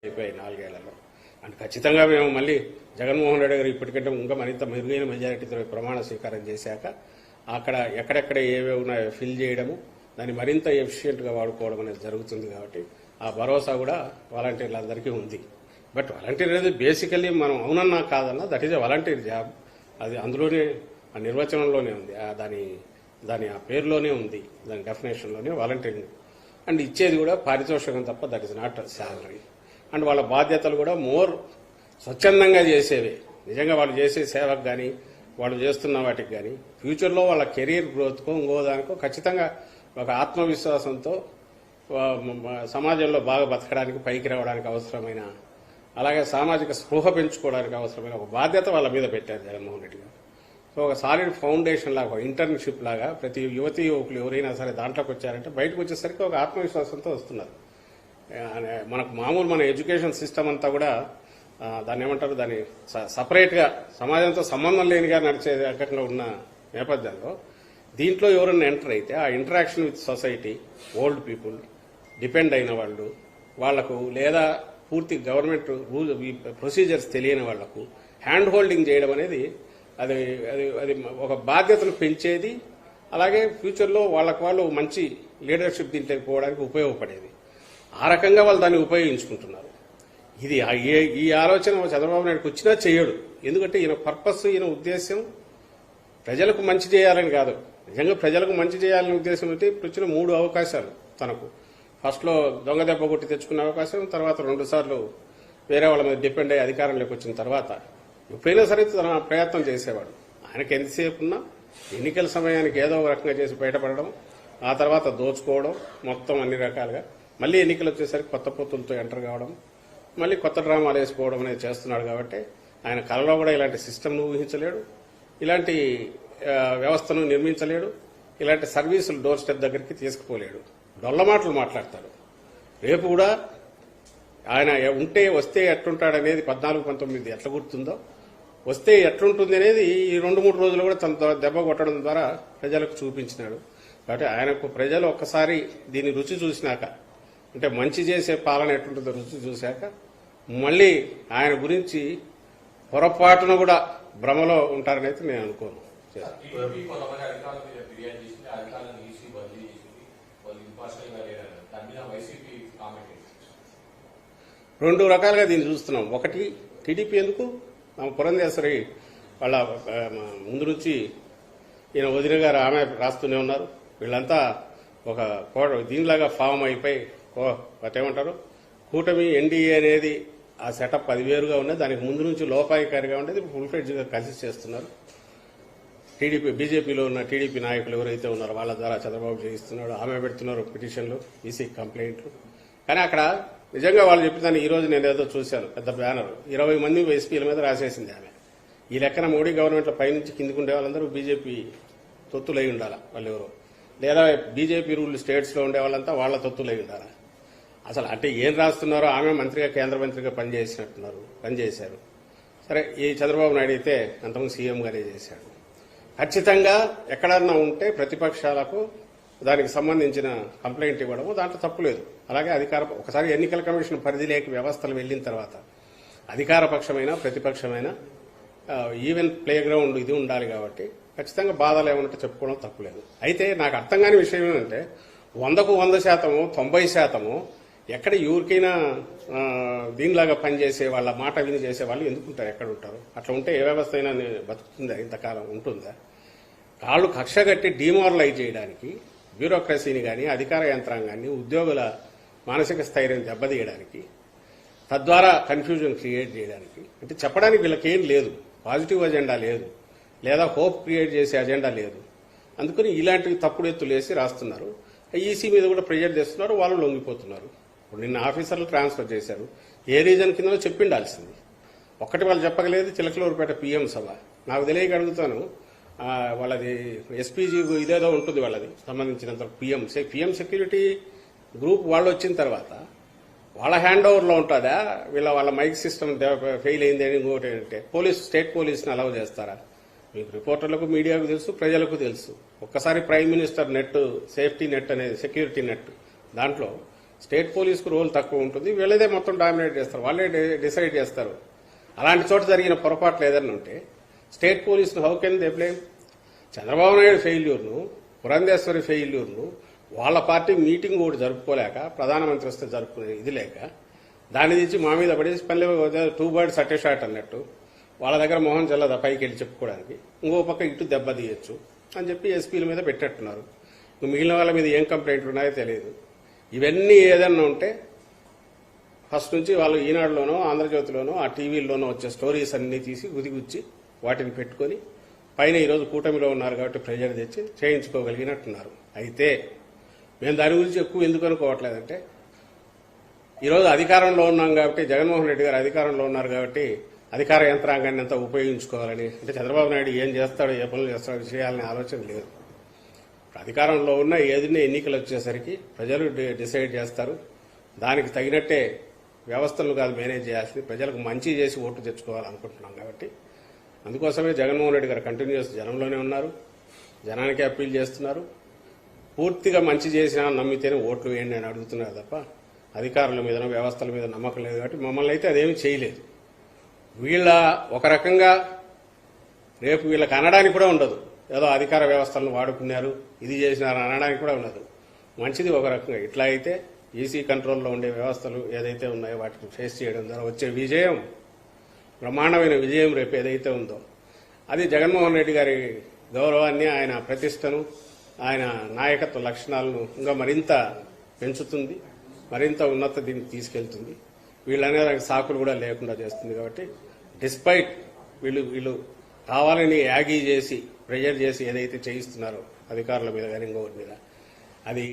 అయిపోయాయి 4 ఏళ్లలో. అంటే ఖచ్చితంగా మేము మళ్ళీ జగన్మోహన్ రెడ్డి గారు ఇప్పటికంటే ఇంకా మరింత మెరుగైన మెజారిటీతో ప్రమాణ స్వీకారం చేశాక అక్కడ ఎక్కడెక్కడ ఏవే ఉన్నాయో ఫిల్ చేయడము, దాన్ని మరింత ఎఫిషియెంట్గా వాడుకోవడం అనేది జరుగుతుంది. కాబట్టి ఆ భరోసా కూడా వాలంటీర్లందరికీ ఉంది. బట్ వాలంటీర్ అనేది బేసికల్లీ మనం అవునన్నా కాదన్నా that is a volunteer job. అది అందులోనే ఆ నిర్వచనంలోనే ఉంది, దాని ఆ పేరులోనే ఉంది, దాని డెఫినేషన్లోనే వాలంటీరింగ్. అండ్ ఇచ్చేది కూడా పారితోషికం తప్ప that is not salary. And వాళ్ళ బాధ్యతలు కూడా మోర్ స్వచ్ఛందంగా చేసేవి. నిజంగా వాళ్ళు చేసే సేవకు కానీ వాళ్ళు చేస్తున్న వాటికి కానీ ఫ్యూచర్లో వాళ్ళ కెరీర్ గ్రోత్కో ఇంకోదానికో ఖచ్చితంగా ఒక ఆత్మవిశ్వాసంతో సమాజంలో బాగా బతకడానికి పైకి రావడానికి అవసరమైన, అలాగే సామాజిక స్పృహ పెంచుకోవడానికి అవసరమైన ఒక బాధ్యత వాళ్ళ మీద పెట్టారు జగన్మోహన్ రెడ్డి గారు. సో ఒక సాలిడ్ ఫౌండేషన్ లాగా, ఇంటర్న్షిప్ లాగా ప్రతి యువతీ యువకులు ఎవరైనా సరే దాంట్లోకి వచ్చారంటే బయటకు వచ్చేసరికి ఒక ఆత్మవిశ్వాసంతో వస్తున్నారు. మనకు మామూలు మన ఎడ్యుకేషన్ సిస్టమ్ అంతా కూడా దాన్ని ఏమంటారు, దాన్ని సపరేట్గా సమాజంతో సంబంధం లేనిగా నడిచే రకంగా ఉన్న నేపథ్యంలో దీంట్లో ఎవరైనా ఎంటర్ అయితే ఆ interaction with society, old people, depend అయిన వాళ్ళు, వాళ్లకు లేదా పూర్తి గవర్నమెంట్ రూల్ ప్రొసీజర్స్ తెలియని వాళ్లకు హ్యాండ్ హోల్డింగ్ చేయడం అనేది అది అది అది ఒక బాధ్యతను పెంచేది. అలాగే ఫ్యూచర్లో వాళ్ళు మంచి లీడర్షిప్ దీంట్లోకి పోవడానికి ఉపయోగపడేది. ఆ రకంగా వాళ్ళు దాన్ని ఉపయోగించుకుంటున్నారు. ఇది ఈ ఆలోచన చంద్రబాబు నాయుడుకి వచ్చినా చేయడు. ఎందుకంటే ఈయన పర్పస్, ఈయన ఉద్దేశం ప్రజలకు మంచి చేయాలని కాదు. నిజంగా ప్రజలకు మంచి చేయాలనే ఉద్దేశం అయితే ఇప్పుడు వచ్చిన 3 అవకాశాలు తనకు. ఫస్ట్లో దొంగ దెబ్బ కొట్టి తెచ్చుకునే అవకాశం, తర్వాత 2 సార్లు వేరే వాళ్ళ మీద డిపెండ్ అయ్యి అధికారంలోకి వచ్చిన తర్వాత ఎప్పుడైనా సరే తన ప్రయత్నం చేసేవాడు. ఆయనకి ఎంతసేపు ఉన్నా ఎన్నికల సమయానికి ఏదో ఒక రకంగా చేసి బయటపడడం, ఆ తర్వాత దోచుకోవడం, మొత్తం అన్ని రకాలుగా మళ్ళీ ఎన్నికలు వచ్చేసరికి కొత్త పొత్తులతో ఎంటర్ కావడం, మళ్ళీ కొత్త డ్రామాలు వేసుకోవడం అనేది చేస్తున్నాడు. కాబట్టి ఆయన కలలో కూడా ఇలాంటి సిస్టమ్ను ఊహించలేడు, ఇలాంటి వ్యవస్థను నిర్మించలేడు, ఇలాంటి సర్వీసులు డోర్ స్టెప్ దగ్గరికి తీసుకుపోలేడు. డొల్ల మాటలు మాట్లాడతాడు. రేపు కూడా ఆయన వస్తే ఎట్లుంటాడనేది 14-19 ఎట్లా గుర్తుందో, వస్తే ఎట్లుంటుంది అనేది ఈ 2-3 రోజులు కూడా తన దెబ్బ కొట్టడం ద్వారా ప్రజలకు చూపించినాడు. కాబట్టి ఆయనకు ప్రజలు ఒక్కసారి దీన్ని రుచి చూసినాక, అంటే మంచి చేసే పాలన ఎట్లుంటుందో రుచి చూశాక మళ్ళీ ఆయన గురించి పొరపాటున కూడా భ్రమలో ఉంటారని అయితే నేను అనుకోను. 2 రకాలుగా దీన్ని చూస్తున్నాం. ఒకటి, టీడీపీ ఎందుకు పురంధేశ్వరి వాళ్ళ ముందు నుంచి ఈయన వదిన గారు ఆమె రాస్తూనే ఉన్నారు. వీళ్ళంతా ఒక దీనిలాగా ఫామ్ అయిపోయి ఏమంటారు, కూటమి ఎన్డీఏ అనేది ఆ సెటప్ అది వేరుగా ఉన్నది. దానికి ముందు నుంచి లోపాయికారిగా ఉండేది, ఫుల్ ఫ్లెడ్జ్గా కలిసి చేస్తున్నారు. టీడీపీ బీజేపీలో ఉన్న టీడీపీ నాయకులు ఎవరైతే ఉన్నారో వాళ్ళ ద్వారా చంద్రబాబు చేయిస్తున్నాడు. ఆమె పెడుతున్నారు పిటిషన్లు, ఈసీ కంప్లైంట్లు. కానీ అక్కడ నిజంగా వాళ్ళు చెప్పిన ఈ రోజు నేను ఏదో చూశాను, పెద్ద బ్యానర్ 20 మంది ఎస్పీల మీద రాసేసింది ఆమె. ఈ లెక్కన మోడీ గవర్నమెంట్లో పైనుంచి కిందికి ఉండే వాళ్ళందరూ బీజేపీ తొత్తులై ఉండాలా వాళ్ళు ఎవరో, లేదా బీజేపీ రూల్ స్టేట్స్లో ఉండే వాళ్ళంతా వాళ్ళ తొత్తులై ఉండాలా. అసలు అంటే ఏం రాస్తున్నారో, ఆమె మంత్రిగా కేంద్ర మంత్రిగా పనిచేశారు. సరే, ఈ చంద్రబాబు నాయుడు అయితే అంతకుముందు సీఎంగానే చేశాడు. ఖచ్చితంగా ఎక్కడన్నా ఉంటే ప్రతిపక్షాలకు దానికి సంబంధించిన కంప్లైంట్ ఇవ్వడము దాంట్లో తప్పులేదు. అలాగే ఒకసారి ఎన్నికల కమిషన్ పరిధిలోకి వ్యవస్థలు వెళ్లిన తర్వాత అధికార పక్షమైన ప్రతిపక్షమైన ఈవెన్ ప్లే గ్రౌండ్ ఇది ఉండాలి. కాబట్టి ఖచ్చితంగా బాధలు ఏమన్నట్టు చెప్పుకోవడం తప్పులేదు. అయితే నాకు అర్థం కాని విషయం ఏంటంటే 100కు 100%, 90% ఎక్కడ ఎవరికైనా దీనిలాగా పనిచేసే వాళ్ళ మాట విని చేసే వాళ్ళు ఎందుకుంటారు, ఎక్కడ ఉంటారు? అట్లా ఉంటే ఏ వ్యవస్థ అయినా బతుకుతుందా, ఇంతకాలం ఉంటుందా? కాళ్ళు కక్ష కట్టి డిమారలైజ్ చేయడానికి, బ్యూరోక్రసీని కానీ అధికార యంత్రాంగాన్ని, ఉద్యోగుల మానసిక స్థైర్యం దెబ్బతీయడానికి, తద్వారా కన్ఫ్యూజన్ క్రియేట్ చేయడానికి, అంటే చెప్పడానికి వీళ్ళకేం లేదు, పాజిటివ్ అజెండా లేదు, లేదా హోప్ క్రియేట్ చేసే అజెండా లేదు. అందుకని ఇలాంటివి తప్పుడు ఎత్తులేసి రాస్తున్నారు. ఈసీ మీద కూడా ప్రెజర్ చేస్తున్నారు, వాళ్ళు లొంగిపోతున్నారు. ఇప్పుడు నిన్న ఆఫీసర్లు ట్రాన్స్ఫర్ చేశారు. ఏ రీజన్ కింద చెప్పిండాల్సింది. ఒక్కటి వాళ్ళు చెప్పగలేదు. చిలకలూరుపేట పీఎం సభ నాకు తెలియక అడుగుతాను, వాళ్ళది ఎస్పీజీ ఇదేదో ఉంటుంది వాళ్ళది సంబంధించినంత పిఎం సెక్యూరిటీ గ్రూప్ వాళ్ళు వచ్చిన తర్వాత వాళ్ళ హ్యాండ్ ఓవర్లో ఉంటుందా, వాళ్ళ మైక్ సిస్టమ్ ఫెయిల్ అయింది అని ఇంకోటి అంటే స్టేట్ పోలీస్ని అలౌ చేస్తారా? మీకు రిపోర్టర్లకు, మీడియాకు తెలుసు, ప్రజలకు తెలుసు. ఒక్కసారి prime minister net, safety net అనేది సెక్యూరిటీ నెట్, దాంట్లో స్టేట్ పోలీసుకు రోల్ తక్కువ ఉంటుంది, వీళ్ళదే మొత్తం డామినేట్ చేస్తారు, వాళ్ళే డిసైడ్ చేస్తారు. అలాంటి చోట జరిగిన పొరపాట్లు ఏదన్నా ఉంటే స్టేట్ పోలీసును how can they blame? Chandrababu Naidu ఫెయిల్యూర్ను, పురంధేశ్వరి ఫెయిల్యూర్ను వాళ్ళ పార్టీ మీటింగ్ కూడా జరుపుకోలేక, ప్రధానమంత్రి వస్తే జరుపుకునే ఇది లేక దాన్ని తెచ్చి మా మీద పడేసి పల్లె 2 birds అట్టే షాట్ అన్నట్టు వాళ్ళ దగ్గర మోహన్ చల్లదా పైకి వెళ్ళి చెప్పుకోవడానికి, ఇంకో పక్క ఇటు దెబ్బ తీయచ్చు అని చెప్పి ఎస్పీల మీద పెట్టేట్టున్నారు. మిగిలిన వాళ్ళ మీద ఏం కంప్లైంట్లు ఉన్నాయో తెలియదు. ఇవన్నీ ఏదన్నా ఉంటే ఫస్ట్ నుంచి వాళ్ళు ఈనాడులోనో ఆంధ్రజ్యోతిలోనో ఆ టీవీల్లోనో వచ్చే స్టోరీస్ అన్ని తీసి గుదిగుచ్చి వాటిని పెట్టుకొని పైన ఈరోజు కూటమిలో ఉన్నారు కాబట్టి ప్రెజర్ తెచ్చి చేయించుకోగలిగినట్టున్నారు. అయితే మేము దాని గురించి ఎక్కువ ఎందుకు అనుకోవట్లేదంటే ఈరోజు అధికారంలో ఉన్నాం కాబట్టి, జగన్మోహన్ రెడ్డి గారు అధికారంలో ఉన్నారు కాబట్టి అధికార యంత్రాంగాన్ని అంతా ఉపయోగించుకోవాలని, అంటే చంద్రబాబు నాయుడు ఏం చేస్తాడో ఏ పనులు చేస్తాడో చేయాలనే ఆలోచన లేదు. అధికారంలో ఉన్న ఏదైనా ఎన్నికలు వచ్చేసరికి ప్రజలు డిసైడ్ చేస్తారు. దానికి తగినట్టే వ్యవస్థలు కాదు మేనేజ్ చేయాల్సింది, ప్రజలకు మంచి చేసి ఓట్లు తెచ్చుకోవాలనుకుంటున్నాం కాబట్టి అందుకోసమే జగన్మోహన్ రెడ్డి గారు కంటిన్యూస్ జనంలోనే ఉన్నారు, జనానికి అప్పీల్ చేస్తున్నారు. పూర్తిగా మంచి చేసినా నమ్మితేనే ఓట్లు వేయండి అని అడుగుతున్నారు తప్ప అధికారుల మీద వ్యవస్థల మీద నమ్మకం లేదు. కాబట్టి మమ్మల్ని అయితే అదేమీ చేయలేదు. వీళ్ళ ఒక రకంగా రేపు వీళ్ళకి అనడానికి కూడా ఉండదు, ఏదో అధికార వ్యవస్థలను వాడుకున్నారు ఇది చేసినారు అనడానికి కూడా ఉండదు. మంచిది ఒక రకంగా. ఇట్లా అయితే ఈసీ కంట్రోల్లో ఉండే వ్యవస్థలు ఏదైతే ఉన్నాయో వాటిని ఫేస్ చేయడం ద్వారా వచ్చే విజయం, బ్రహ్మాండమైన విజయం రేపు ఏదైతే ఉందో అది జగన్మోహన్ రెడ్డి గారి గౌరవాన్ని, ఆయన ప్రతిష్టను, ఆయన నాయకత్వ లక్షణాలను ఇంకా మరింత పెంచుతుంది, మరింత ఉన్నత దీనికి తీసుకెళ్తుంది. వీళ్ళనే సాకులు కూడా లేకుండా చేస్తుంది. కాబట్టి డిస్పైట్ వీళ్ళు కావాలని యాగీ చేసి ప్రెజర్ చేసి ఏదైతే చేయిస్తున్నారో అధికారుల మీద కానీ ఇంకోటి మీద, అది